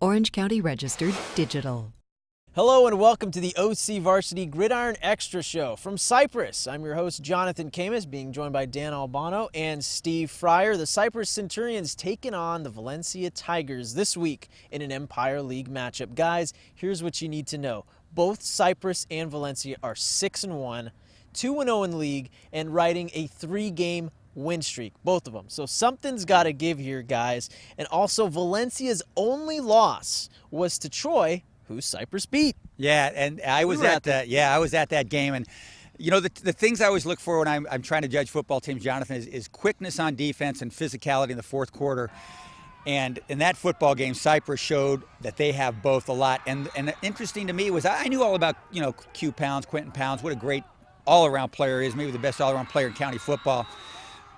Orange County Registered Digital. Hello and welcome to the OCVarsity Gridiron Extra Show from Cypress. I'm your host, Jonathan Khamis, being joined by Dan Albano and Steve Fryer. The Cypress Centurions taking on the Valencia Tigers this week in an Empire League matchup. Guys, here's what you need to know. Both Cypress and Valencia are 6-1, 2-0 in league, and riding a 3-game win streak, both of them. So something's got to give here, guys. And also, Valencia's only loss was to Troy, who Cypress beat. Yeah, and I was at that game, and you know the things I always look for when I'm trying to judge football teams, Jonathan, is quickness on defense and physicality in the fourth quarter. And in that football game, Cypress showed that they have both a lot. And interesting to me was I knew all about Quinten Pounds, what a great all-around player he is, maybe the best all-around player in county football.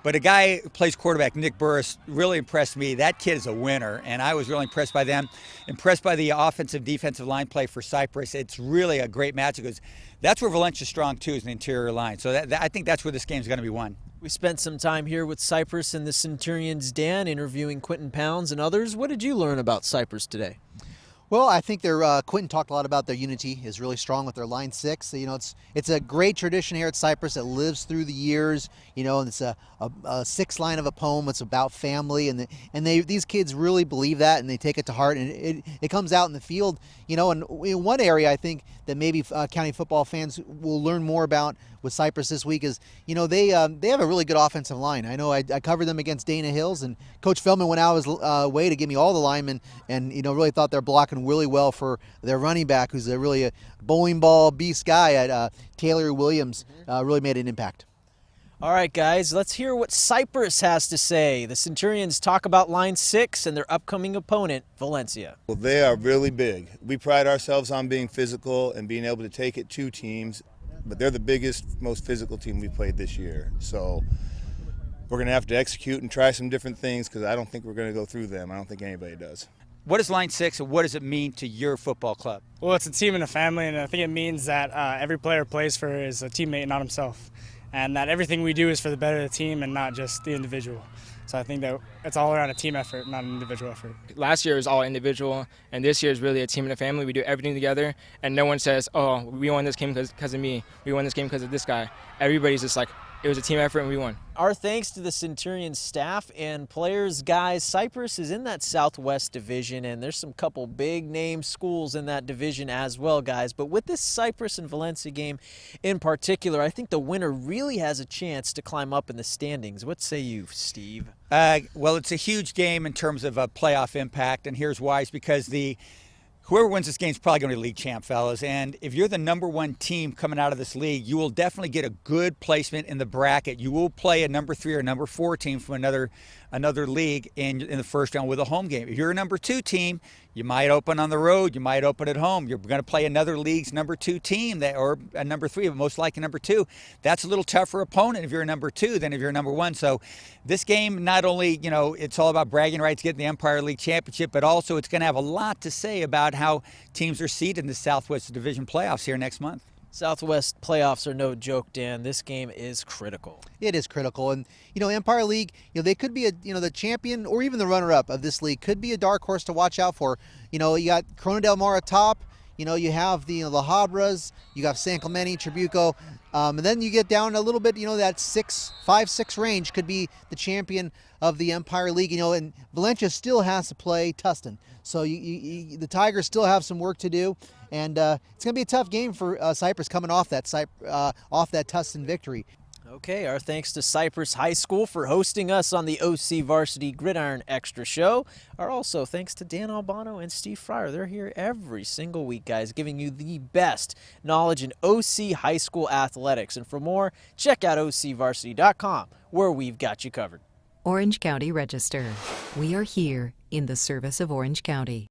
But a guy who plays quarterback, Nick Buras, really impressed me. That kid is a winner, and I was really impressed by them. Impressed by the offensive-defensive line play for Cypress. It's really a great match because that's where Valencia's strong, too, is the interior line. So I think that's where this game's going to be won. We spent some time here with Cypress and the Centurions, Dan, interviewing Quinten Pounds and others. What did you learn about Cypress today? Well, I think Quinten talked a lot about their unity is really strong with their line six. You know, it's a great tradition here at Cypress that lives through the years. You know, and it's a six line of a poem. It's about family, and these kids really believe that, and they take it to heart, and it comes out in the field. You know, and in one area I think that maybe county football fans will learn more about with Cypress this week is, you know, they have a really good offensive line. I know I covered them against Dana Hills, and Coach Feldman went out of his way to give me all the linemen, and really thought they're blocking really well for their running back, who's really a bowling ball beast guy at Taylor Williams. Really made an impact. All right, guys, let's hear what Cypress has to say. The Centurions talk about line 6 and their upcoming opponent, Valencia. Well, they are really big. We pride ourselves on being physical and being able to take it to teams, but they're the biggest, most physical team we played this year. So we're going to have to execute and try some different things because I don't think we're going to go through them. I don't think anybody does. What is line 6 and what does it mean to your football club? Well, it's a team and a family, and I think it means that every player plays for his teammate, not himself, and that everything we do is for the better of the team and not just the individual. So I think that it's all around a team effort, not an individual effort. Last year was all individual, and this year is really a team and a family. We do everything together, and no one says, oh, we won this game because of me. We won this game because of this guy. Everybody's just like, it was a team effort and we won. Our thanks to the Centurions staff and players. Guys, Cypress is in that Southwest division, and there's some couple big name schools in that division as well, guys. But with this Cypress and Valencia game in particular, I think the winner really has a chance to climb up in the standings. What say you, Steve? Well, it's a huge game in terms of a playoff impact, and here's why. It's because whoever wins this game is probably going to be league champ, fellas. And if you're the #1 team coming out of this league, you will definitely get a good placement in the bracket. You will play a #3 or #4 team from another league in the first round with a home game. If you're a #2 team, you might open on the road. You might open at home. You're going to play another league's #2 team or a #3, but most likely #2. That's a little tougher opponent if you're a #2 than if you're a #1. So this game, not only, it's all about bragging rights, getting the Empire League Championship, but also it's going to have a lot to say about how teams are seeded in the Southwest Division playoffs here next month. Southwest playoffs are no joke, Dan. This game is critical. It is critical, and Empire League, they could be the champion or even the runner-up of this league could be a dark horse to watch out for. You got Corona Del Mar top. You have the La Habras, you got San Clemente, Tribuco, and then you get down a little bit. That 5-6 range could be the champion of the Empire League. And Valencia still has to play Tustin, so the Tigers still have some work to do, and it's going to be a tough game for Cypress coming off that Tustin victory. Okay, our thanks to Cypress High School for hosting us on the OCVarsity Gridiron Extra Show. Our also thanks to Dan Albano and Steve Fryer. They're here every single week, guys, giving you the best knowledge in OC high school athletics. And for more, check out OCVarsity.com, where we've got you covered. Orange County Register. We are here in the service of Orange County.